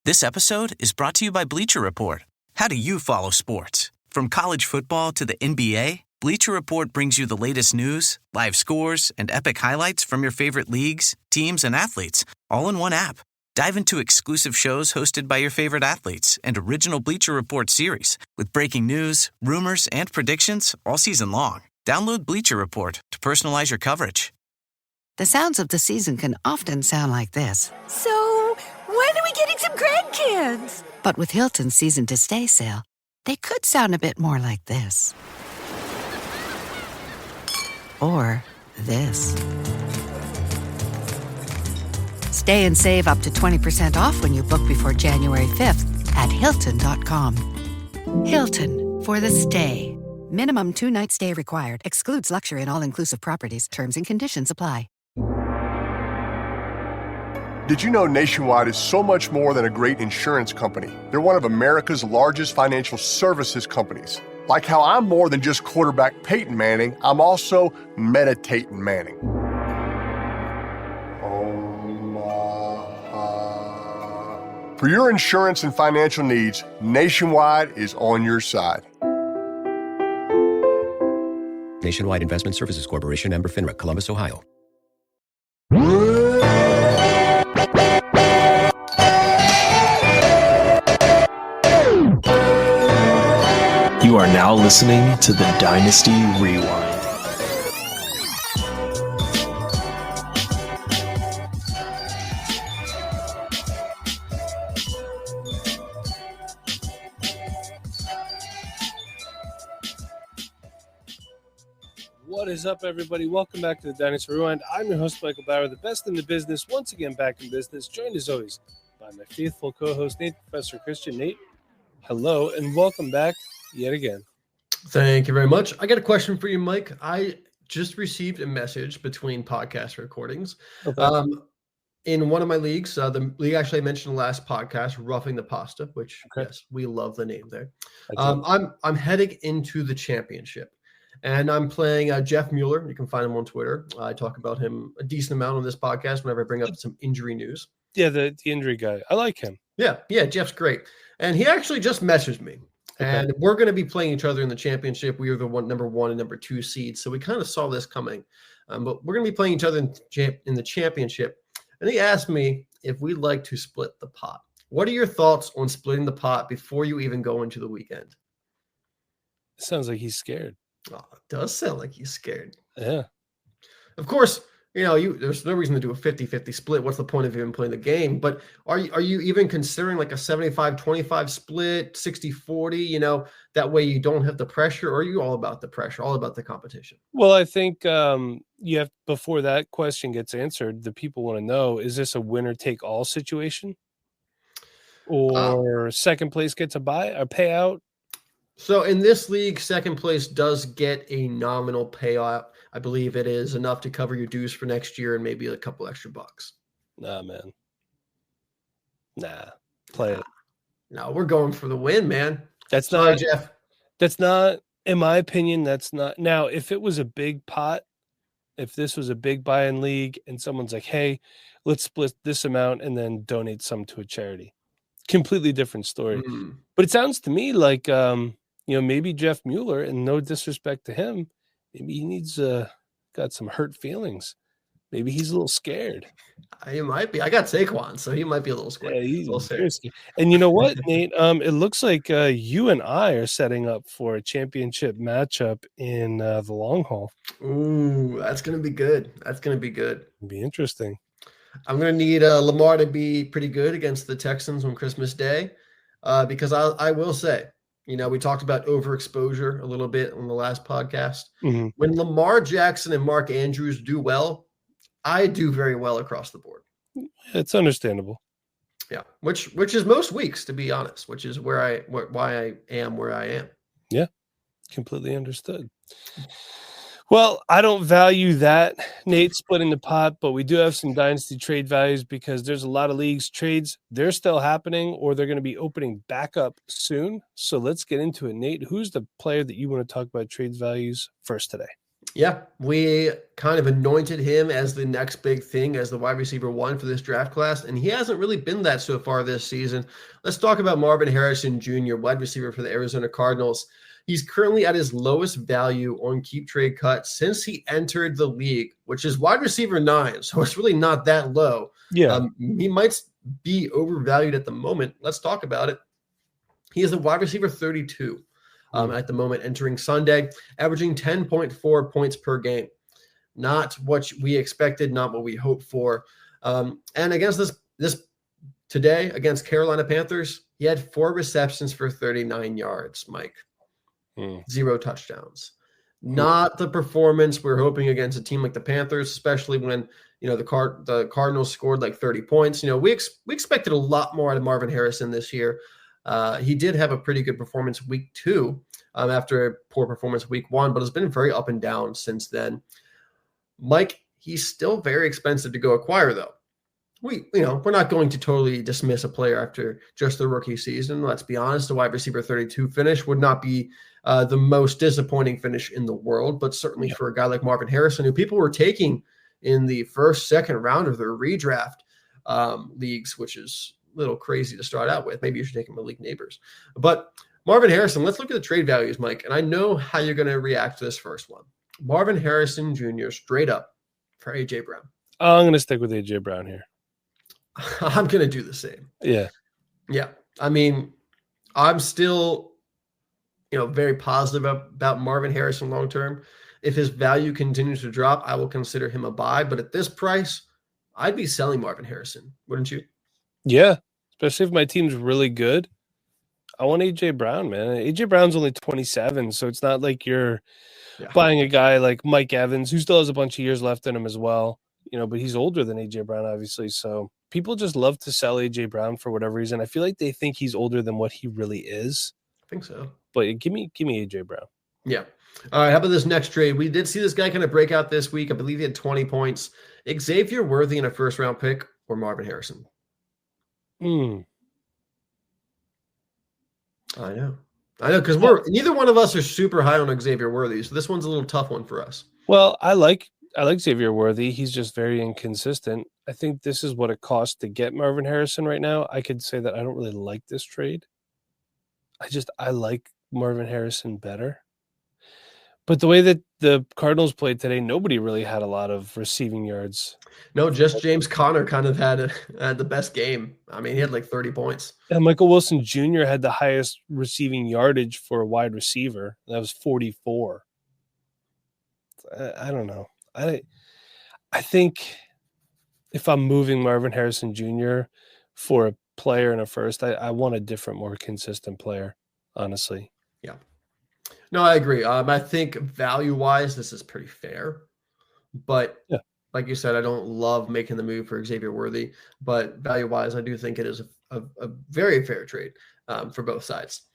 This episode is brought to you by Bleacher Report. How do you follow sports? From college football to the NBA, Bleacher Report brings you the latest news, live scores, and epic highlights from your favorite leagues, teams, and athletes, all in one app. Dive into exclusive shows hosted by your favorite athletes and original Bleacher Report series with breaking news, rumors, and predictions all season long. Download Bleacher Report to personalize your coverage. The sounds of the season can often sound like this. So, when are we getting some grandkids? But with Hilton's Season to Stay sale, they could sound a bit more like this. Or this. Stay and save up to 20% off when you book before January 5th at Hilton.com. Hilton, for the stay. Minimum 2-night stay required. Excludes luxury and all-inclusive properties. Terms and conditions apply. Did you know Nationwide is so much more than a great insurance company? They're one of America's largest financial services companies. Like how I'm more than just quarterback Peyton Manning, I'm also meditating Manning. For your insurance and financial needs, Nationwide is on your side. Nationwide Investment Services Corporation, member FINRA, Columbus, Ohio. You are now listening to the Dynasty Rewind. What is up, everybody? Welcome back to the Dynasty Rewind. I'm your host, Michael Bauer, the best in the business, once again back in business, joined as always by my faithful co-host, Nate, Professor Christian. Nate, hello, and welcome back yet again. Thank you very much. I got a question for you, Mike. I just received a message between podcast recordings. Okay. In one of my leagues, the league actually I mentioned in the last podcast, Roughing the Pasta, which, yes, we love the name there. I'm heading into the championship. And I'm playing Jeff Mueller. You can find him on Twitter. I talk about him a decent amount on this podcast whenever I bring up some injury news. Yeah, the injury guy. I like him. Yeah, Jeff's great. And he actually just messaged me. Okay. And we're going to be playing each other in the championship. We are the number 1 and number 2 seeds. So we kind of saw this coming. But we're going to be playing each other in the championship. And he asked me if we'd like to split the pot. What are your thoughts on splitting the pot before you even go into the weekend? It sounds like he's scared. Oh, it does sound like he's scared. Yeah. Of course, there's no reason to do a 50-50 split. What's the point of even playing the game? But are you even considering like a 75-25 split, 60-40, that way you don't have the pressure? Or are you all about the pressure, all about the competition? Well, I think you have, before that question gets answered, the people want to know, is this a winner take all situation? Or second place gets a payout? So in this league, second place does get a nominal payout. I believe it is enough to cover your dues for next year and maybe a couple extra bucks. Nah, man. Nah. Play it. No, we're going for the win, man. That's Sorry, not, Jeff. That's not, in my opinion, that's not. Now, if it was a big pot, if this was a big buy-in league and someone's like, hey, let's split this amount and then donate some to a charity. Completely different story. Mm-hmm. But it sounds to me like, maybe Jeff Mueller, and no disrespect to him, maybe he needs got some hurt feelings. Maybe he's a little scared. He might be. I got Saquon, so he might be a little scared. Yeah, he's a little scared. And you know what, Nate? It looks like you and I are setting up for a championship matchup in the long haul. Ooh, that's going to be good. It'll be interesting. I'm going to need Lamar to be pretty good against the Texans on Christmas Day because I will say, we talked about overexposure a little bit on the last podcast. Mm-hmm. When Lamar Jackson and Mark Andrews do well, I do very well across the board. It's understandable. Yeah, which is most weeks, to be honest, which is why I am where I am. Yeah, completely understood. Well, I don't value that, Nate, splitting the pot, but we do have some dynasty trade values because there's a lot of leagues trades. They're still happening or they're going to be opening back up soon. So let's get into it. Nate, who's the player that you want to talk about trades values first today? Yeah, we kind of anointed him as the next big thing, as the wide receiver one for this draft class, and he hasn't really been that so far this season. Let's talk about Marvin Harrison Jr., wide receiver for the Arizona Cardinals. He's currently at his lowest value on keep trade cut since he entered the league, which is wide receiver 9, so it's really not that low. Yeah. He might be overvalued at the moment. Let's talk about it. He is a wide receiver 32. At the moment, entering Sunday, averaging 10.4 points per game. Not what we expected, not what we hoped for. And against this today, against Carolina Panthers, he had 4 receptions for 39 yards, Mike. 0 touchdowns. Not the performance we're hoping against a team like the Panthers, especially when the Cardinals scored like 30 points. We expected a lot more out of Marvin Harrison this year. He did have a pretty good performance week 2 after a poor performance week 1, but it's been very up and down since then. Mike, he's still very expensive to go acquire, though. We're not going to totally dismiss a player after just the rookie season. Let's be honest, a wide receiver 32 finish would not be the most disappointing finish in the world, but certainly for a guy like Marvin Harrison, who people were taking in the first, second round of their redraft leagues, which is little crazy to start out with. Maybe you should take him to league neighbors. But Marvin Harrison, let's look at the trade values, Mike. And I know how you're going to react to this first one. Marvin Harrison Jr. straight up for A.J. Brown. I'm going to stick with A.J. Brown here. I'm going to do the same. Yeah. Yeah. I mean, I'm still, very positive about Marvin Harrison long-term. If his value continues to drop, I will consider him a buy. But at this price, I'd be selling Marvin Harrison. Wouldn't you? Yeah, especially if my team's really good. I want A.J. Brown, man. A.J. Brown's only 27, so it's not like you're buying a guy like Mike Evans, who still has a bunch of years left in him as well. But he's older than A.J. Brown, obviously. So people just love to sell A.J. Brown for whatever reason. I feel like they think he's older than what he really is. I think so. But give me A.J. Brown. Yeah. All right, how about this next trade? We did see this guy kind of break out this week. I believe he had 20 points. Xavier Worthy in a first-round pick or Marvin Harrison? I know, because neither one of us are super high on Xavier Worthy, so this one's a little tough one for us. Well, I like Xavier Worthy. He's just very inconsistent. I think this is what it costs to get Marvin Harrison right now. I could say that I don't really like this trade. I like Marvin Harrison better. But the way that the Cardinals played today, nobody really had a lot of receiving yards. No, just James Conner kind of had the best game. I mean, he had like 30 points. And Michael Wilson Jr. had the highest receiving yardage for a wide receiver. That was 44. I don't know. I think if I'm moving Marvin Harrison Jr. for a player in a first, I want a different, more consistent player, honestly. Yeah. No, I agree. I think value-wise, this is pretty fair. But like you said, I don't love making the move for Xavier Worthy. But value-wise, I do think it is a very fair trade for both sides.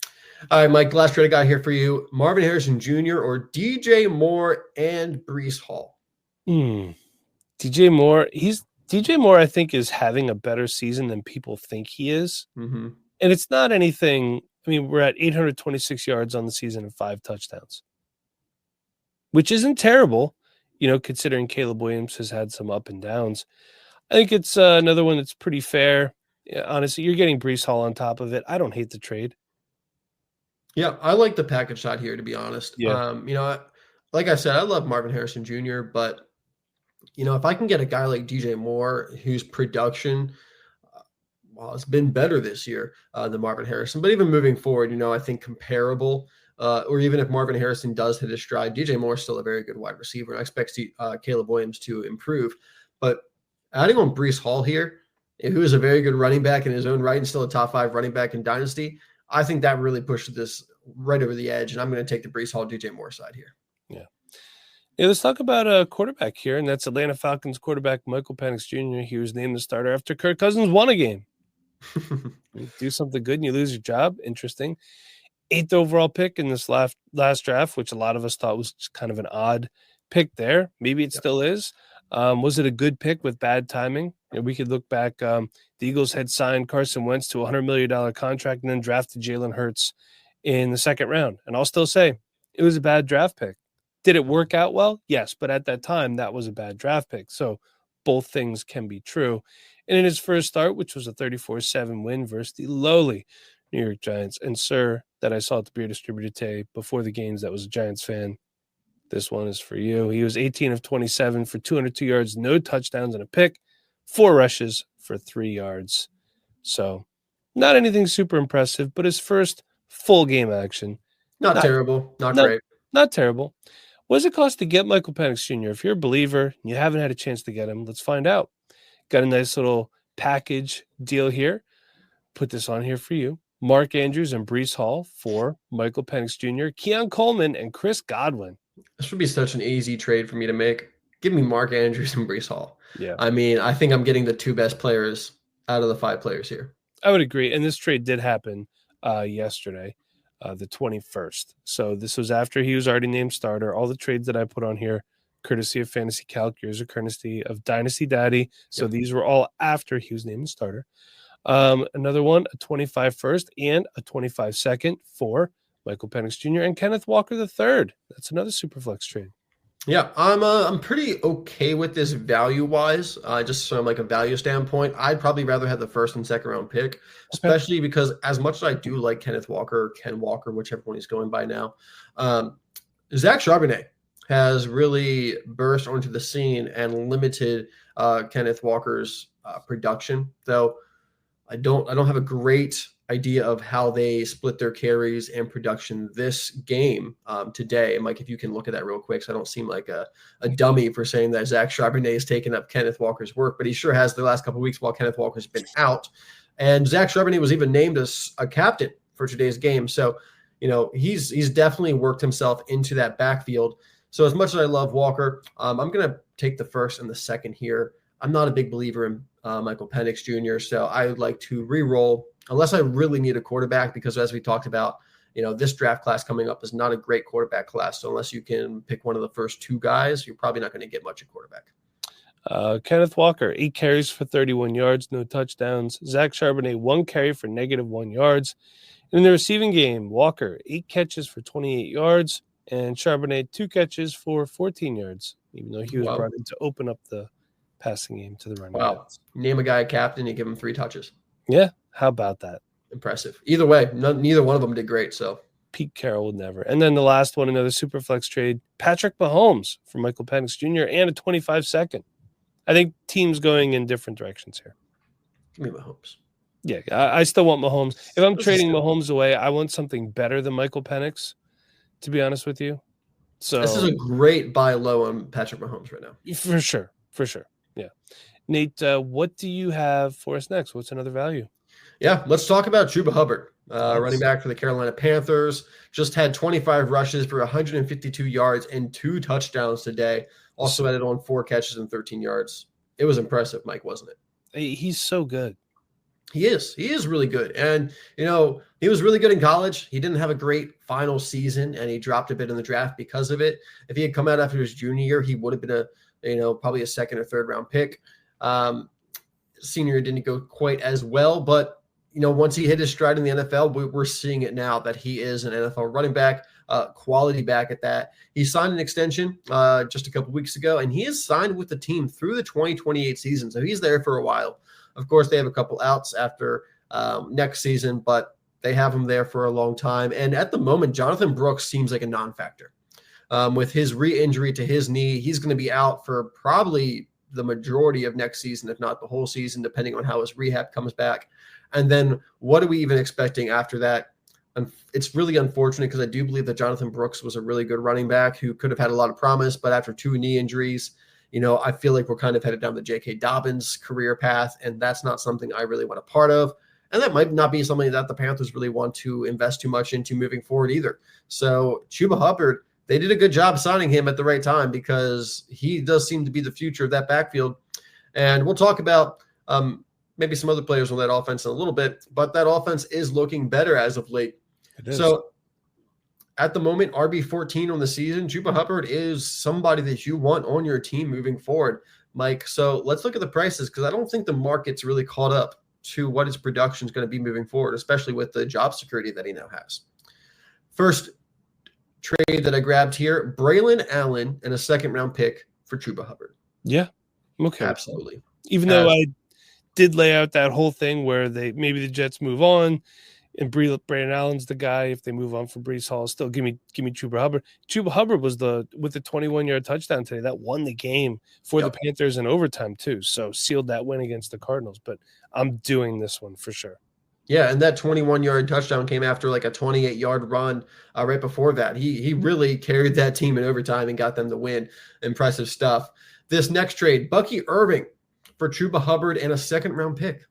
All right, Mike, last trade I got here for you. Marvin Harrison Jr. or DJ Moore and Breece Hall? DJ Moore, I think, is having a better season than people think he is. Mm-hmm. And it's not anything. I mean, we're at 826 yards on the season and 5 touchdowns, which isn't terrible, considering Caleb Williams has had some up and downs. I think it's another one that's pretty fair. Yeah, honestly, you're getting Breece Hall on top of it. I don't hate the trade. Yeah, I like the package shot here, to be honest. Yeah. Like I said, I love Marvin Harrison Jr., but, if I can get a guy like DJ Moore whose production it's been better this year than Marvin Harrison. But even moving forward, I think comparable, or even if Marvin Harrison does hit his stride, DJ Moore is still a very good wide receiver. And I expect Caleb Williams to improve. But adding on Breece Hall here, who is a very good running back in his own right and still a top 5 running back in Dynasty, I think that really pushes this right over the edge. And I'm going to take the Breece Hall, DJ Moore side here. Yeah. Let's talk about a quarterback here, and that's Atlanta Falcons quarterback Michael Penix Jr. He was named the starter after Kirk Cousins won a game. You do something good and you lose your job. Interesting. 8th overall pick in this last draft, which a lot of us thought was kind of an odd pick there. Maybe it still is. Was it a good pick with bad timing? We could look back. The Eagles had signed Carson Wentz to a $100 million contract and then drafted Jalen Hurts in the 2nd round. And I'll still say it was a bad draft pick. Did it work out well? Yes, but at that time, that was a bad draft pick. So both things can be true. And in his first start, which was a 34-7 win versus the lowly New York Giants, and sir, that I saw at the beer distributor today before the games that was a Giants fan, this one is for you. He was 18 of 27 for 202 yards, no touchdowns and a pick, 4 rushes for 3 yards. So not anything super impressive, but his first full game action. Not terrible. Not great. Not terrible. What does it cost to get Michael Penix Jr.? If you're a believer and you haven't had a chance to get him, let's find out. Got a nice little package deal here. Put this on here for you. Mark Andrews and Breece Hall for Michael Penix Jr., Keon Coleman, and Chris Godwin. This would be such an easy trade for me to make. Give me Mark Andrews and Breece Hall. Yeah. I mean, I think I'm getting the 2 best players out of the 5 players here. I would agree. And this trade did happen yesterday, the 21st. So this was after he was already named starter. All the trades that I put on here, courtesy of Fantasy Calc, yours are courtesy of Dynasty Daddy. So these were all after he was named starter. Another one, a 25 first and a 25 second for Michael Penix Jr. and Kenneth Walker III. That's another Superflex trade. Yeah, I'm pretty okay with this value-wise, just from like a value standpoint. I'd probably rather have the first and second round pick, especially because as much as I do like Kenneth Walker, or Ken Walker, whichever one he's going by now, Zach Charbonnet has really burst onto the scene and limited Kenneth Walker's production. Though I don't have a great idea of how they split their carries and production this game today. And Mike, if you can look at that real quick, so I don't seem like a dummy for saying that Zach Charbonnet has taken up Kenneth Walker's work, but he sure has the last couple of weeks while Kenneth Walker's been out. And Zach Charbonnet was even named as a captain for today's game. So, you know, he's definitely worked himself into that backfield. So as much as I love Walker, I'm going to take the first and the second here. I'm not a big believer in Michael Penix Jr., so I would like to re-roll unless I really need a quarterback, because as we talked about, you know, this draft class coming up is not a great quarterback class. So unless you can pick one of the first 2 guys, you're probably not going to get much at quarterback. Kenneth Walker, 8 carries for 31 yards, no touchdowns. Zach Charbonnet, 1 carry for -1 yards. In the receiving game, Walker, 8 catches for 28 yards, and Charbonnet, 2 catches for 14 yards, even though he was brought in to open up the passing game to the running backs. Name a guy a captain and give him 3 touches. Yeah, how about that? Impressive. Either way, neither one of them did great. So Pete Carroll would never. And then the last one, another Superflex trade, Patrick Mahomes for Michael Penix Jr. and a 25 second. I think teams going in different directions here. Give me Mahomes. Yeah, I still want Mahomes. If I'm trading Mahomes away, I want something better than Michael Penix, to be honest with you. So this is a great buy low on Patrick Mahomes right now. For sure. Yeah. Nate, what do you have for us next? What's another value? Yeah, let's talk about Chuba Hubbard, running back for the Carolina Panthers. Just had 25 rushes for 152 yards and 2 touchdowns today. Also added on 4 catches and 13 yards. It was impressive, Mike, wasn't it? He's so good. He is really good. And, you know, he was really good in college. He didn't have a great final season, and he dropped a bit in the draft because of it. If he had come out after his junior year, he would have been probably a second or third round pick. Senior year didn't go quite as well, but you know, once he hit his stride in the NFL, we're seeing it now that he is an NFL running back, quality back at that. He signed an extension just a couple weeks ago, and he is signed with the team through the 2028 season. So he's there for a while. Of course, they have a couple outs after next season, but they have him there for a long time. And at the moment, Jonathan Brooks seems like a non-factor. With his re-injury to his knee, he's going to be out for probably the majority of next season, if not the whole season, depending on how his rehab comes back. And then what are we even expecting after that? And it's really unfortunate because I do believe that Jonathan Brooks was a really good running back who could have had a lot of promise, but after 2 knee injuries, you know, I feel like we're kind of headed down the J.K. Dobbins career path, and that's not something I really want a part of. And that might not be something that the Panthers really want to invest too much into moving forward either. So Chuba Hubbard, they did a good job signing him at the right time because he does seem to be the future of that backfield. And we'll talk about maybe some other players on that offense in a little bit, but that offense is looking better as of late. So at the moment, RB14 on the season, Chuba Hubbard is somebody that you want on your team moving forward, Mike. So let's look at the prices because I don't think the market's really caught up to what his production is going to be moving forward, especially with the job security that he now has. First, trade that I grabbed here, Braylon Allen and a second-round pick for Chuba Hubbard. Yeah. Okay. Absolutely. Even though I did lay out that whole thing where maybe the Jets move on and Brandon Allen's the guy. If they move on from Breece Hall, still give me Chuba Hubbard. Chuba Hubbard was with the 21-yard touchdown today that won the game for the Panthers in overtime too. So sealed that win against the Cardinals. But I'm doing this one for sure. Yeah, and that 21-yard touchdown came after like a 28-yard run right before that. He really carried that team in overtime and got them the win. Impressive stuff. This next trade, Bucky Irving for Chuba Hubbard and a second-round pick.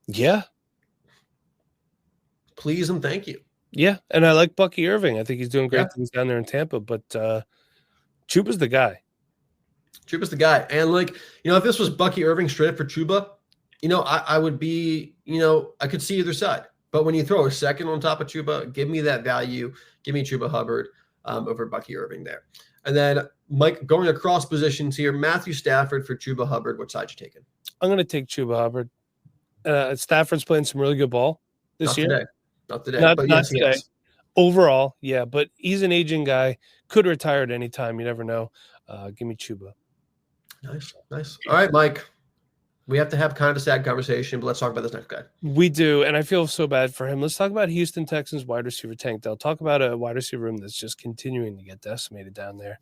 Yeah. Please and thank you. Yeah, and I like Bucky Irving. I think he's doing great things down there in Tampa, but Chuba's the guy. Chuba's the guy. And if this was Bucky Irving straight up for Chuba, I would be, I could see either side. But when you throw a second on top of Chuba, give me that value. Give me Chuba Hubbard over Bucky Irving there. And then, Mike, going across positions here, Matthew Stafford for Chuba Hubbard. What side you taking? I'm going to take Chuba Hubbard. Stafford's playing some really good ball this year. Today. Not today. Not yes, today. Yes. Overall, yeah, but he's an aging guy. Could retire at any time. You never know. Give me Chuba. Nice. All right, Mike. We have to have kind of a sad conversation, but let's talk about this next guy. We do, and I feel so bad for him. Let's talk about Houston Texans wide receiver Tank Dell. Talk about a wide receiver room that's just continuing to get decimated down there.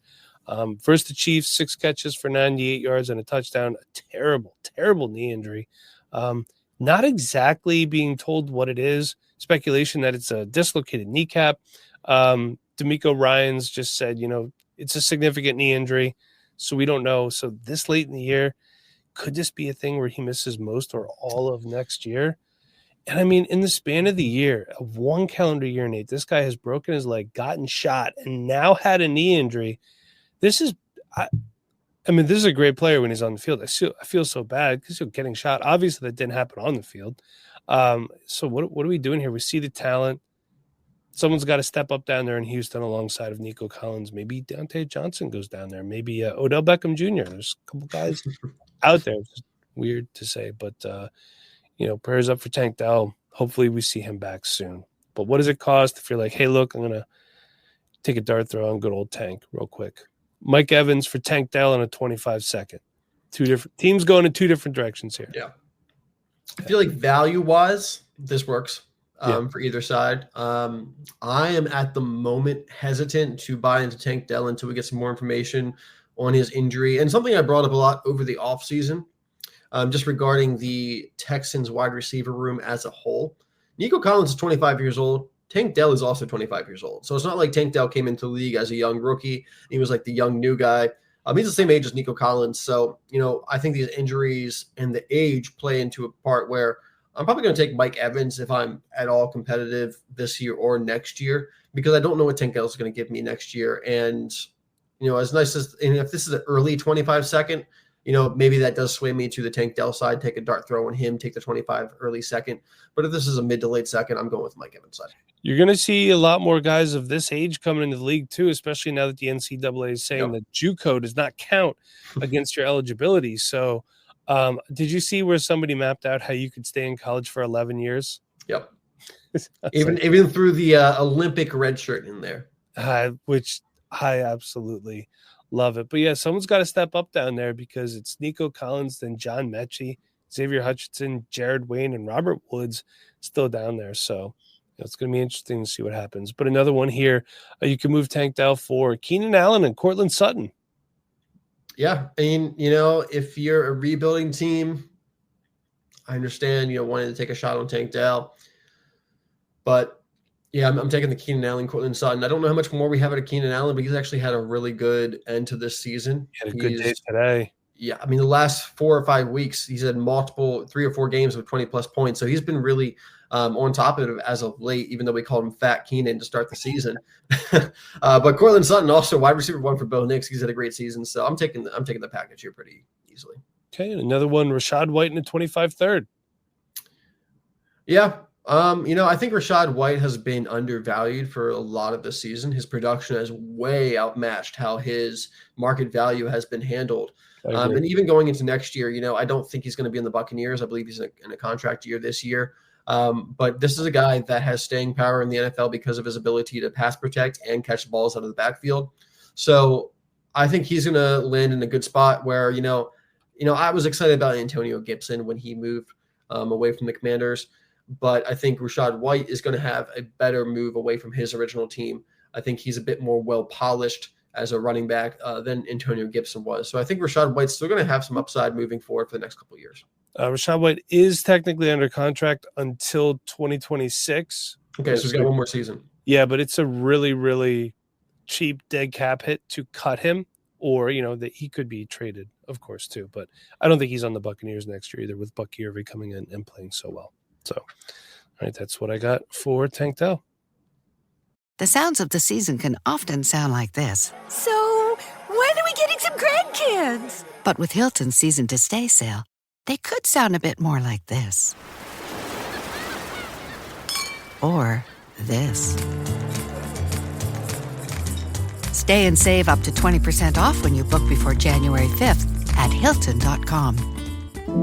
First, the Chiefs, 6 catches for 98 yards and a touchdown. A terrible knee injury. Not exactly being told what it is. Speculation that it's a dislocated kneecap. D'Amico Ryans just said, it's a significant knee injury, so we don't know. So this late in the year, could this be a thing where he misses most or all of next year? And I mean, in the span of the year, of 1 calendar year, Nate, this guy has broken his leg, gotten shot, and now had a knee injury. This is a great player when he's on the field. I feel so bad because he's getting shot. Obviously, that didn't happen on the field. So what are we doing here? We see the talent. Someone's got to step up down there in Houston alongside of Nico Collins. Maybe Deontay Johnson goes down there. Maybe Odell Beckham Jr. There's a couple guys out there. It's weird to say, but prayers up for Tank Dell. Hopefully we see him back soon. But what does it cost if you're like, hey, look, I'm going to take a dart throw on good old Tank real quick. Mike Evans for Tank Dell in a 25-second. 2 different teams going in 2 different directions here. Yeah. I feel like value-wise, this works for either side. I am at the moment hesitant to buy into Tank Dell until we get some more information on his injury. And something I brought up a lot over the offseason, just regarding the Texans wide receiver room as a whole. Nico Collins is 25 years old. Tank Dell is also 25 years old. So it's not like Tank Dell came into the league as a young rookie. He was like the young new guy. He's the same age as Nico Collins. So, I think these injuries and the age play into a part where I'm probably going to take Mike Evans if I'm at all competitive this year or next year, because I don't know what Tank Dell is going to give me next year. And, as nice as, and if this is an early 25-second, maybe that does sway me to the Tank Dell side, take a dart throw on him, take the 25 early second. But if this is a mid to late second, I'm going with Mike Evans side. You're going to see a lot more guys of this age coming into the league too, especially now that the NCAA is saying that JUCO does not count against your eligibility. So did you see where somebody mapped out how you could stay in college for 11 years? Yep. even through the Olympic red shirt in there. Which I absolutely love it. But yeah, someone's got to step up down there because it's Nico Collins, then John Mechie, Xavier Hutchinson, Jared Wayne, and Robert Woods still down there. So it's going to be interesting to see what happens. But another one here, you can move Tank Dell for Keenan Allen and Cortland Sutton. Yeah, I mean, if you're a rebuilding team, I understand, wanting to take a shot on Tank Dell. But, yeah, I'm taking the Keenan Allen, Cortland Sutton. I don't know how much more we have out of Keenan Allen, but he's actually had a really good end to this season. He had a good day today. Yeah, I mean, the last 4 or 5 weeks, he's had 3 or 4 games with 20-plus points. So he's been really on top of it as of late, even though we called him Fat Keenan to start the season. But Cortland Sutton, also wide receiver 1 for Bo Nix. He's had a great season. So I'm taking the package here pretty easily. Okay, and another one, Rachaad White in the 25-3rd. Yeah, I think Rachaad White has been undervalued for a lot of the season. His production has way outmatched how his market value has been handled. And even going into next year, I don't think he's going to be in the Buccaneers. I believe he's in a contract year this year. But this is a guy that has staying power in the NFL because of his ability to pass protect and catch balls out of the backfield. So I think he's going to land in a good spot where, I was excited about Antonio Gibson when he moved away from the Commanders, but I think Rachaad White is going to have a better move away from his original team. I think he's a bit more well-polished as a running back than Antonio Gibson was. So I think Rachaad White's still going to have some upside moving forward for the next couple of years. Rachaad White is technically under contract until 2026. Okay, so he's got one more season. Yeah, but it's a really, really cheap dead cap hit to cut him, or, that he could be traded, of course, too. But I don't think he's on the Buccaneers next year either, with Bucky Irving coming in and playing so well. So, all right, that's what I got for Tank Dell. The sounds of the season can often sound like this. So, when are we getting some grandkids? But with Hilton's Season to Stay sale, they could sound a bit more like this. Or this. Stay and save up to 20% off when you book before January 5th at Hilton.com.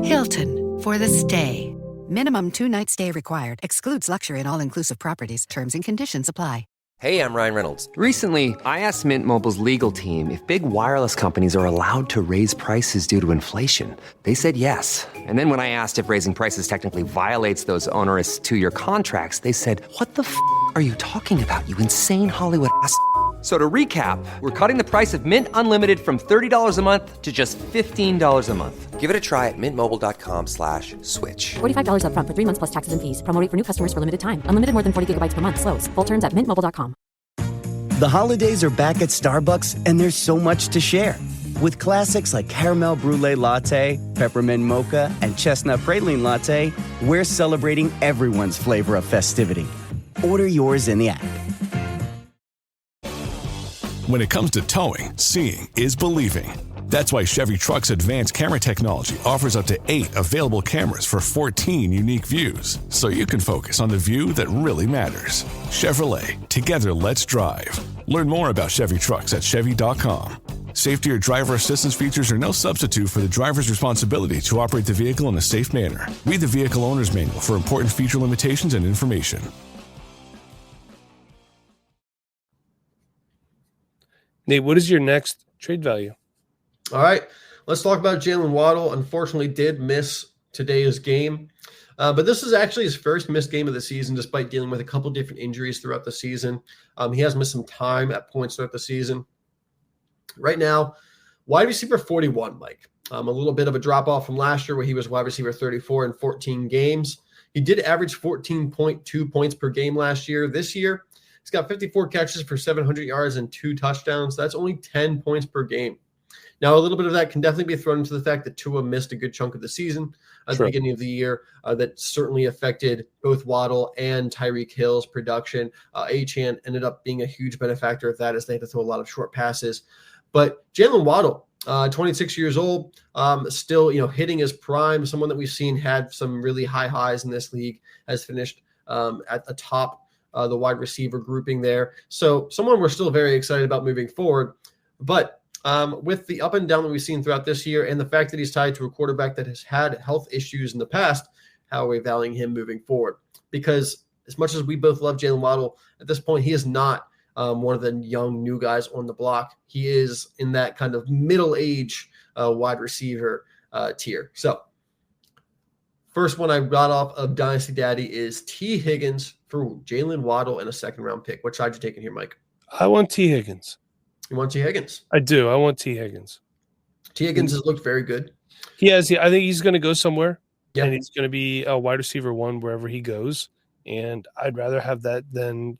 Hilton, for the stay. Minimum 2-night stay required. Excludes luxury and all-inclusive properties. Terms and conditions apply. Hey, I'm Ryan Reynolds. Recently, I asked Mint Mobile's legal team if big wireless companies are allowed to raise prices due to inflation. They said yes. And then when I asked if raising prices technically violates those onerous 2-year contracts, they said, "What the f*** are you talking about, you insane Hollywood ass?" So to recap, we're cutting the price of Mint Unlimited from $30 a month to just $15 a month. Give it a try at mintmobile.com/switch. $45 up front for 3 months plus taxes and fees. Promo rate for new customers for limited time. Unlimited more than 40 gigabytes per month. Slows full terms at mintmobile.com. The holidays are back at Starbucks, and there's so much to share. With classics like Caramel Brulee Latte, Peppermint Mocha, and Chestnut Praline Latte, we're celebrating everyone's flavor of festivity. Order yours in the app. When it comes to towing, seeing is believing. That's why Chevy Truck's advanced camera technology offers up to 8 available cameras for 14 unique views, so you can focus on the view that really matters. Chevrolet, together let's drive. Learn more about Chevy Trucks at Chevy.com. Safety or driver assistance features are no substitute for the driver's responsibility to operate the vehicle in a safe manner. Read the Vehicle Owner's Manual for important feature limitations and information. Nate, what is your next trade value? All right, let's talk about Jaylen Waddle. Unfortunately, did miss today's game. But this is actually his first missed game of the season, despite dealing with a couple different injuries throughout the season. He has missed some time at points throughout the season. Right now, wide receiver 41, Mike. A little bit of a drop-off from last year where he was wide receiver 34 in 14 games. He did average 14.2 points per game last year. This year, he's got 54 catches for 700 yards and 2 touchdowns. That's only 10 points per game. Now, a little bit of that can definitely be thrown into the fact that Tua missed a good chunk of the season at the beginning of the year. That certainly affected both Waddle and Tyreek Hill's production. Achane ended up being a huge benefactor of that as they had to throw a lot of short passes. But Jaylen Waddle, 26 years old, still hitting his prime. Someone that we've seen had some really high highs in this league, has finished at the top the wide receiver grouping there. So someone we're still very excited about moving forward. But with the up and down that we've seen throughout this year and the fact that he's tied to a quarterback that has had health issues in the past, how are we valuing him moving forward? Because as much as we both love Jaylen Waddle, at this point, he is not one of the young new guys on the block. He is in that kind of middle-age wide receiver tier. So first one I got off of Dynasty Daddy is T. Higgins for Jaylen Waddle and a second-round pick. What side you taking here, Mike? I want T. Higgins. You want T. Higgins? I do. I want T. Higgins. T. Higgins has looked very good. He has. I think he's going to go somewhere, yeah. And he's going to be a wide receiver 1 wherever he goes. And I'd rather have that than,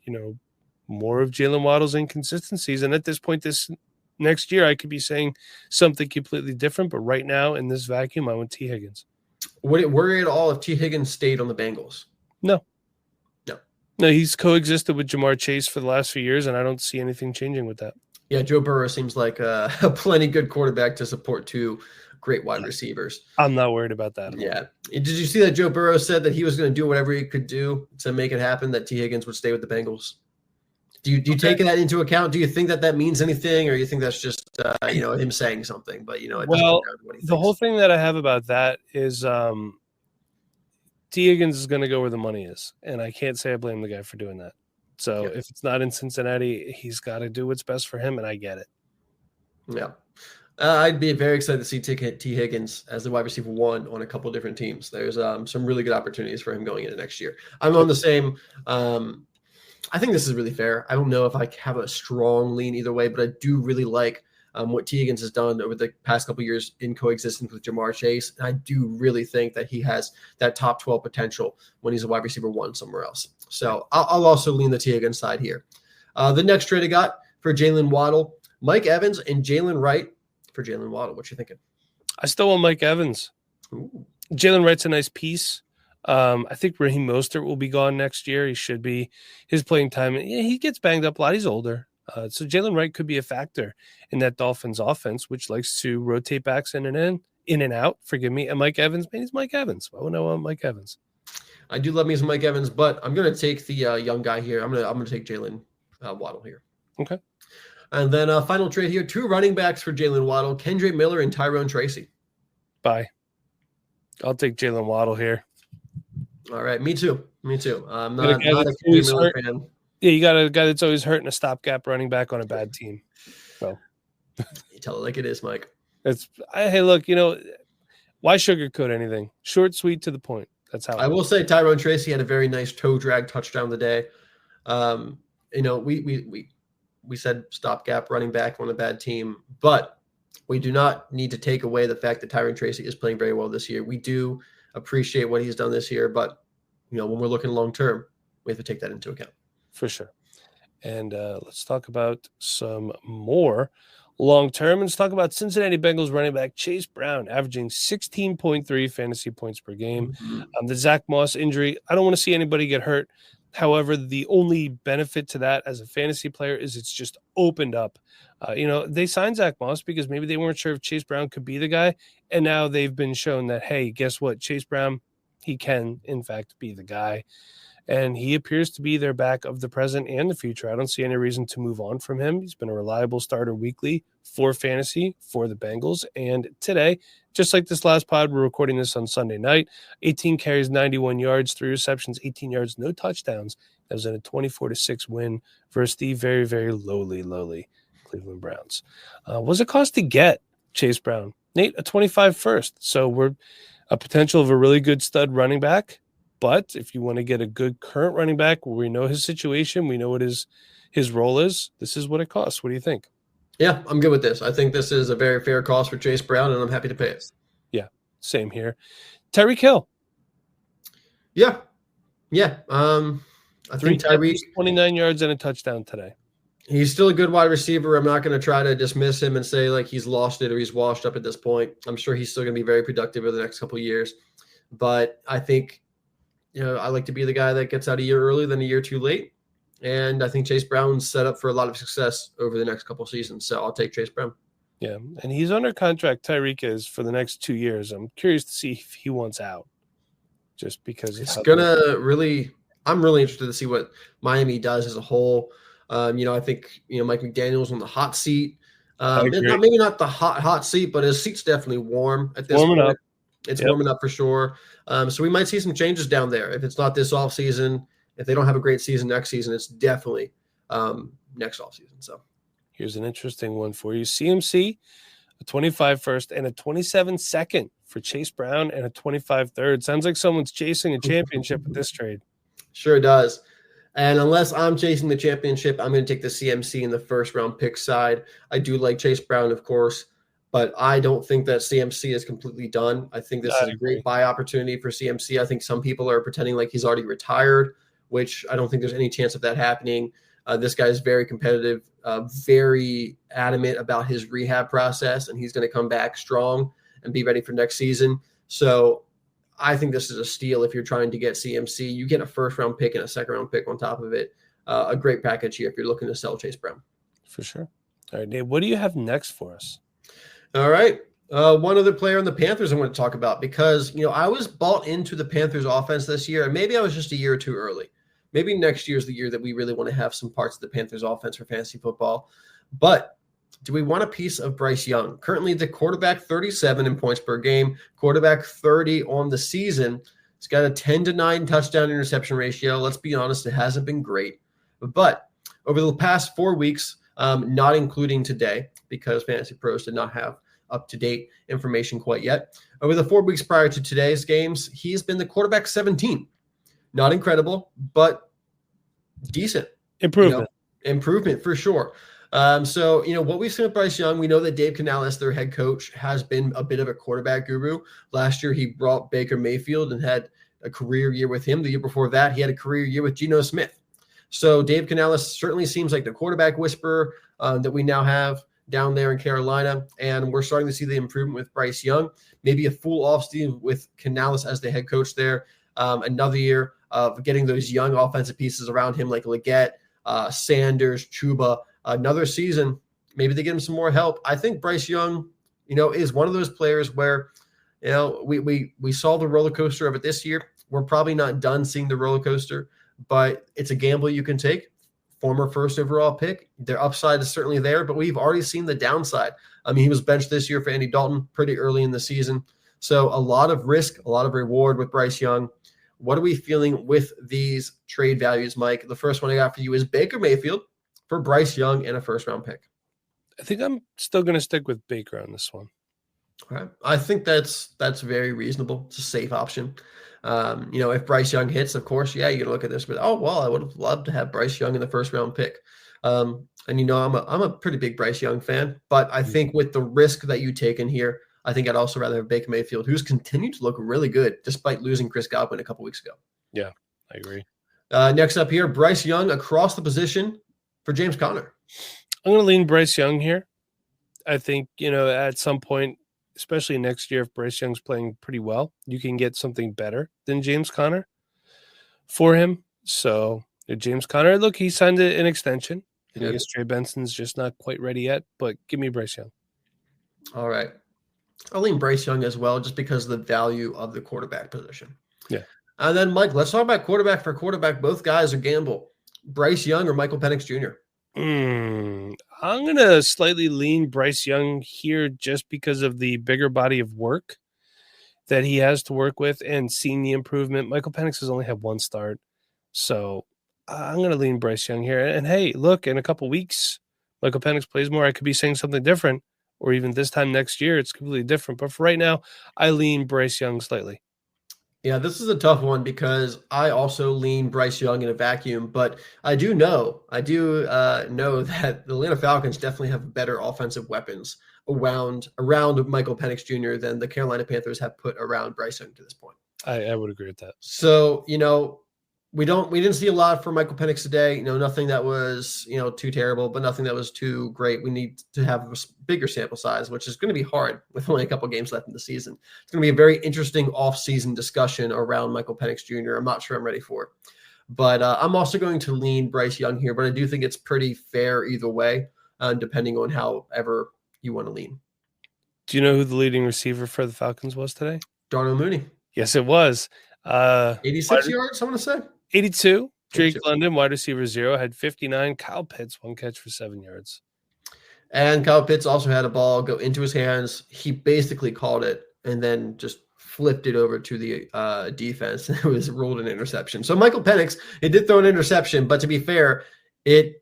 more of Jaylen Waddle's inconsistencies. And at this point, this next year, I could be saying something completely different. But right now, in this vacuum, I want T. Higgins. Would it worry at all if T. Higgins stayed on the Bengals? No, he's coexisted with Jamar Chase for the last few years, and I don't see anything changing with that. Yeah, Joe Burrow seems like a plenty good quarterback to support 2 great wide receivers. I'm not worried about that. Yeah. Did you see that Joe Burrow said that he was going to do whatever he could do to make it happen, that T. Higgins would stay with the Bengals? Do you take that into account? Do you think that means anything, or you think that's just him saying something? But well, the whole thing that I have about that is T. Higgins is going to go where the money is, and I can't say I blame the guy for doing that. So if it's not in Cincinnati, he's got to do what's best for him, and I get it. Yeah. I'd be very excited to see T. Higgins as the wide receiver 1 on a couple different teams. There's some really good opportunities for him going into next year. I'm on the same I think this is really fair. I don't know if I have a strong lean either way, but I do really like what T. Higgins has done over the past couple of years in coexistence with Jamar Chase. And I do really think that he has that top 12 potential when he's a wide receiver 1 somewhere else. So I'll also lean the T. Higgins side here. The next trade I got for Jaylen Waddle, Mike Evans and Jalen Wright for Jaylen Waddle. What you thinking? I still want Mike Evans. Jalen Wright's a nice piece. I think Raheem Mostert will be gone next year. He should be. His playing time, he gets banged up a lot. He's older. So Jalen Wright could be a factor in that Dolphins offense, which likes to rotate backs in and out. Forgive me. And Mike Evans, man, he's Mike Evans. Why would I want Mike Evans? I do love me some Mike Evans, but I'm going to take the young guy here. I'm going to take Jaylen Waddle here. Okay. And then final trade here, 2 running backs for Jaylen Waddle, Kendre Miller and Tyrone Tracy. Bye. I'll take Jaylen Waddle here. All right, me too. I'm not a Kendre Miller fan. Yeah, you got a guy that's always hurting a stopgap running back on a bad team. So you tell it like it is, Mike. Hey, look, why sugarcoat anything? Short, sweet, to the point. That's how I will say Tyrone Tracy had a very nice toe drag touchdown today. We said stopgap running back on a bad team, but we do not need to take away the fact that Tyrone Tracy is playing very well this year. We do appreciate what he's done this year, but when we're looking long term, we have to take that into account. For sure. And let's talk about some more long term. Let's talk about Cincinnati Bengals running back Chase Brown, averaging 16.3 fantasy points per game. The Zach Moss injury, I don't want to see anybody get hurt. However, the only benefit to that as a fantasy player is it's just opened up. They signed Zach Moss because maybe they weren't sure if Chase Brown could be the guy. And now they've been shown that, hey, guess what? Chase Brown, he can, in fact, be the guy. And he appears to be their back of the present and the future. I don't see any reason to move on from him. He's been a reliable starter weekly for fantasy for the Bengals. And today, just like this last pod, we're recording this on Sunday night, 18 carries, 91 yards, 3 receptions, 18 yards, no touchdowns. That was in a 24-6 win versus the very, very lowly Cleveland Browns. What's it cost to get Chase Brown? Nate, a 25 first. So we're a potential of a really good stud running back. But if you want to get a good current running back where we know his situation, we know what his role is, this is what it costs. What do you think? Yeah, I'm good with this. I think this is a very fair cost for Chase Brown, and I'm happy to pay it. Yeah, same here. Tyreek Hill. Yeah. I think Tyreek 29 yards and a touchdown today. He's still a good wide receiver. I'm not going to try to dismiss him and say like he's lost it or he's washed up at this point. I'm sure he's still going to be very productive over the next couple of years. But I think I like to be the guy that gets out a year early than a year too late. And I think Chase Brown's set up for a lot of success over the next couple of seasons. So I'll take Chase Brown. Yeah, and he's under contract, Tyreek is, for the next 2 years. I'm curious to see if he wants out. Just because it's going to really – I'm really interested to see what Miami does as a whole. I think, Mike McDaniel's on the hot seat. Maybe not the hot seat, but his seat's definitely warm at this point. Up. It's warming up for sure. So we might see some changes down there. If it's not this offseason, if they don't have a great season next season, it's definitely next offseason. So here's an interesting one for you. CMC, a 25 first and a 27 second for Chase Brown and a 25 third. Sounds like someone's chasing a championship with this trade. Sure does. And unless I'm chasing the championship, I'm going to take the CMC in the first round pick side. I do like Chase Brown, of course, but I don't think that CMC is completely done. I think this is a great buy opportunity for CMC. I think some people are pretending like he's already retired, which I don't think there's any chance of that happening. This guy is very competitive, very adamant about his rehab process, and he's going to come back strong and be ready for next season. So I think this is a steal if you're trying to get CMC. You get a first-round pick and a second-round pick on top of it. A great package here if you're looking to sell Chase Brown. For sure. All right, Dave, what do you have next for us? All right. One other player on the Panthers I want to talk about because, I was bought into the Panthers offense this year, and maybe I was just a year too early. Maybe next year is the year that we really want to have some parts of the Panthers offense for fantasy football. But do we want a piece of Bryce Young? Currently the quarterback 37 in points per game, quarterback 30 on the season. He's got a 10-9 touchdown interception ratio. Let's be honest, it hasn't been great. But over the past 4 weeks, not including today, because Fantasy Pros did not have up-to-date information quite yet. Over the 4 weeks prior to today's games, he's been the quarterback 17. Not incredible, but decent. Improvement. Improvement for sure. So, what we've seen with Bryce Young, we know that Dave Canales, their head coach, has been a bit of a quarterback guru. Last year, he brought Baker Mayfield and had a career year with him. The year before that, he had a career year with Geno Smith. So Dave Canales certainly seems like the quarterback whisperer that we now have down there in Carolina, and we're starting to see the improvement with Bryce Young. Maybe a full offseason with Canales as the head coach there. Another year of getting those young offensive pieces around him like Leggett, Sanders, Chuba. Another season, maybe they get him some more help. I think Bryce Young, is one of those players where, we saw the roller coaster of it this year. We're probably not done seeing the roller coaster, but it's a gamble you can take. Former first overall pick. Their upside is certainly there, but we've already seen the downside. I mean, he was benched this year for Andy Dalton pretty early in the season. So a lot of risk, a lot of reward with Bryce Young. What are we feeling with these trade values, Mike? The first one I got for you is Baker Mayfield for Bryce Young and a first-round pick. I think I'm still going to stick with Baker on this one. All right. I think that's very reasonable. It's a safe option. If Bryce Young hits, of course, yeah, you can look at this, but I would have loved to have Bryce Young in the first-round pick. I'm a pretty big Bryce Young fan, but I think with the risk that you take in here, I think I'd also rather have Baker Mayfield, who's continued to look really good despite losing Chris Godwin a couple weeks ago. Yeah, I agree. Next up here, Bryce Young across the position for James Conner. I'm going to lean Bryce Young here. I think, at some point, especially next year, if Bryce Young's playing pretty well, you can get something better than James Conner for him. So James Conner, look, he signed an extension. I guess Trey Benson's just not quite ready yet, but give me Bryce Young. All right. I'll lean Bryce Young as well, just because of the value of the quarterback position. Yeah. And then, Mike, let's talk about quarterback for quarterback. Both guys are gamble. Bryce Young or Michael Penix Jr.? I'm going to slightly lean Bryce Young here just because of the bigger body of work that he has to work with and seeing the improvement. Michael Penix has only had one start. So I'm going to lean Bryce Young here. And hey, look, in a couple weeks, Michael Penix plays more. I could be saying something different, or even this time next year, it's completely different. But for right now, I lean Bryce Young slightly. Yeah, this is a tough one because I also lean Bryce Young in a vacuum, but I do know that the Atlanta Falcons definitely have better offensive weapons around Michael Penix Jr. than the Carolina Panthers have put around Bryce Young to this point. I would agree with that. So, we didn't see a lot from Michael Penix today. Nothing that was, too terrible, but nothing that was too great. We need to have a bigger sample size, which is going to be hard with only a couple games left in the season. It's going to be a very interesting off-season discussion around Michael Penix Jr. I'm not sure I'm ready for it. But I'm also going to lean Bryce Young here, but I do think it's pretty fair either way, depending on however you want to lean. Do you know who the leading receiver for the Falcons was today? Darnell Mooney. Yes, it was. 86 yards, I want to say. 82. Drake London, wide receiver 0, had 59. Kyle Pitts, 1 catch for 7 yards. And Kyle Pitts also had a ball go into his hands. He basically called it and then just flipped it over to the defense. It was ruled an interception. So Michael Penix, it did throw an interception, but to be fair, it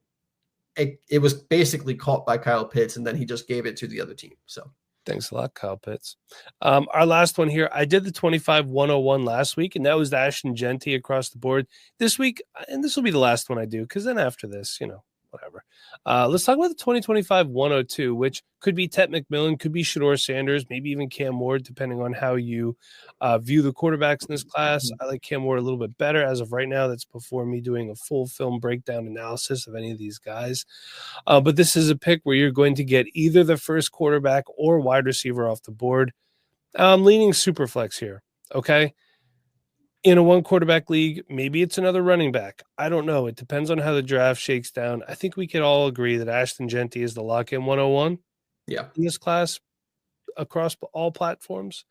was basically caught by Kyle Pitts, and then he just gave it to the other team. So thanks a lot, Kyle Pitts. Our last one here, I did the 25-101 last week, and that was the Ashton Genty across the board. This week, and this will be the last one I do, because then after this, whatever. Let's talk about the 2025-102, which could be Tet McMillan, could be Shedeur Sanders, maybe even Cam Ward, depending on how you view the quarterbacks in this class. I like Cam Ward a little bit better as of right now. That's before me doing a full film breakdown analysis of any of these guys. But this is a pick where you're going to get either the first quarterback or wide receiver off the board. I'm leaning Superflex here, okay? In a one quarterback league, maybe it's another running back. I don't know. It depends on how the draft shakes down. I think we could all agree that Ashton Genty is the lock-in 101 in this class across all platforms.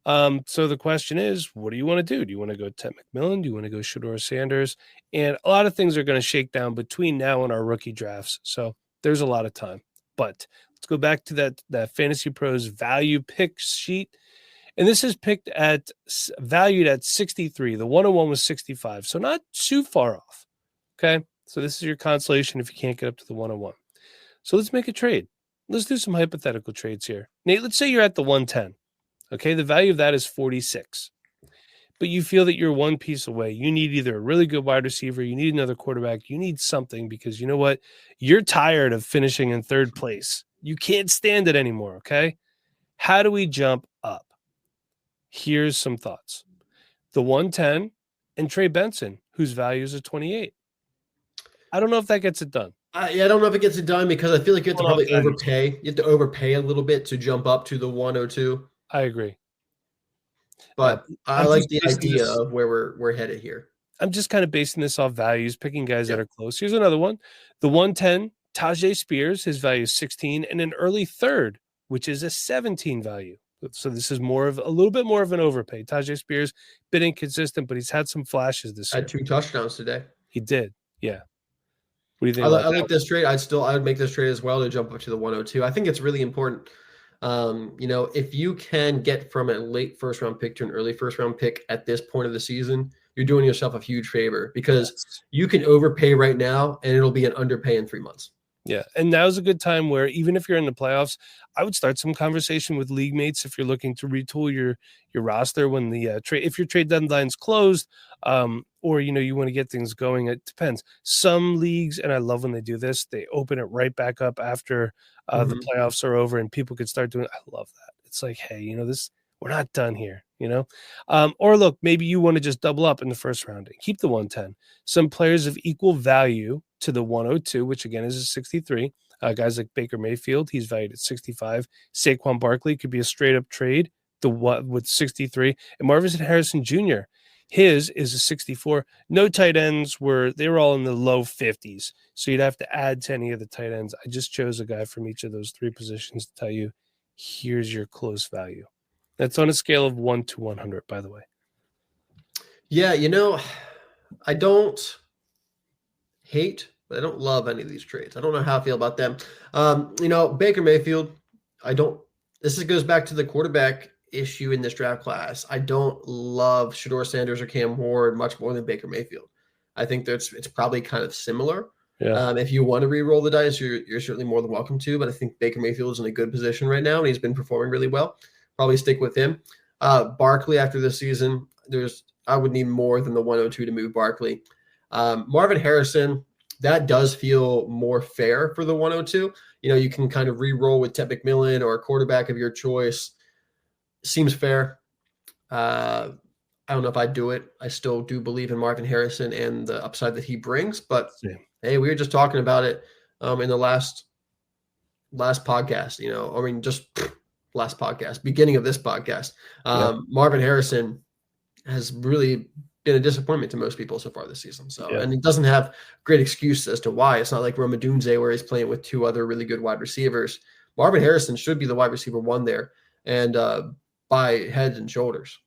So the question is, what do you want to do? Do you want to go Tet McMillan? Do you want to go Shedeur Sanders? And a lot of things are going to shake down between now and our rookie drafts. So there's a lot of time. But let's go back to that Fantasy Pros value pick sheet. And this is picked at valued at 63. The 101 was 65. So not too far off. Okay. So this is your consolation if you can't get up to the 101. So let's make a trade. Let's do some hypothetical trades here. Nate, let's say you're at the 110. Okay. The value of that is 46. But you feel that you're one piece away. You need either a really good wide receiver, you need another quarterback, you need something because you know what? You're tired of finishing in third place. You can't stand it anymore, okay? How do we jump up? Here's some thoughts. The 110 and Trey Benson, whose value is a 28. I don't know if that gets it done. I don't know if it gets it done because I feel like you have to probably overpay. You have to overpay a little bit to jump up to the 102. I agree. But I like the idea of where we're headed here. I'm just kind of basing this off values, picking guys that are close. Here's another one. The 110, Tajay Spears, his value is 16, and an early third, which is a 17 value. So this is a little bit more of an overpay. Tajay Spears, bit inconsistent, but he's had some flashes this year. Had 2 touchdowns today. He did, yeah. What do you think? I like this trade. I would make this trade as well to jump up to the 102. I think it's really important. If you can get from a late first round pick to an early first round pick at this point of the season, you're doing yourself a huge favor because you can overpay right now and it'll be an underpay in 3 months. Yeah. And now's a good time where even if you're in the playoffs, I would start some conversation with league mates if you're looking to retool your roster when the trade, if your trade deadline's closed, or, you want to get things going. It depends. Some leagues, and I love when they do this, they open it right back up after the playoffs are over and people can start doing it. I love that. It's like, hey, we're not done here, or look, maybe you want to just double up in the first round and keep the 110. Some players of equal value to the 102, which again is a 63. Guys like Baker Mayfield, he's valued at 65. Saquon Barkley could be a straight up trade with 63. And Marvin Harrison Jr., his is a 64. No tight ends they were all in the low 50s. So you'd have to add to any of the tight ends. I just chose a guy from each of those 3 positions to tell you, here's your close value. That's on a scale of 1 to 100, by the way. Yeah, I don't hate, but I don't love any of these trades. I don't know how I feel about them. Baker Mayfield, this goes back to the quarterback issue in this draft class. I don't love Shedeur Sanders or Cam Ward much more than Baker Mayfield. I think it's probably kind of similar. Yeah. If you want to re-roll the dice, you're certainly more than welcome to, but I think Baker Mayfield is in a good position right now, and he's been performing really well. Probably stick with him. Barkley after this season, I would need more than the 102 to move Barkley. Marvin Harrison, that does feel more fair for the 102. You can kind of re-roll with Ted McMillan or a quarterback of your choice. Seems fair. I don't know if I'd do it. I still do believe in Marvin Harrison and the upside that he brings, but hey, we were just talking about it in the last podcast, last podcast, beginning of this podcast. Marvin Harrison has really been a disappointment to most people so far this season. So, and he doesn't have great excuse as to why. It's not like Rome Odunze where he's playing with 2 other really good wide receivers. Marvin Harrison should be the wide receiver 1 there, and by heads and shoulders.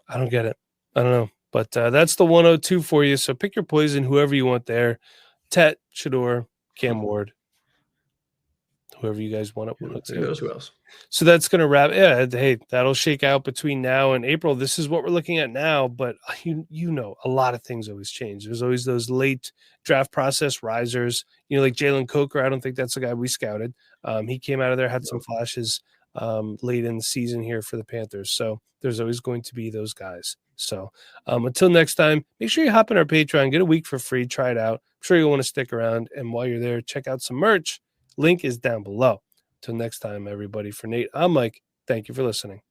I don't get it. I don't know, but that's the 102 for you. So pick your poison, whoever you want there. Tet, Shedeur, Cam Ward, whoever you guys want at 102. Who else? So that's going to wrap. Yeah, hey, that'll shake out between now and April. This is what we're looking at now, but a lot of things always change. There's always those late draft process risers. Like Jalen Coker. I don't think that's the guy we scouted. He came out of there, had some flashes late in the season here for the Panthers. So there's always going to be those guys. So until next time, make sure you hop on our Patreon, get a week for free, try it out. I'm sure you'll want to stick around. And while you're there, check out some merch. Link is down below. Till next time, everybody, for Nate, I'm Mike. Thank you for listening.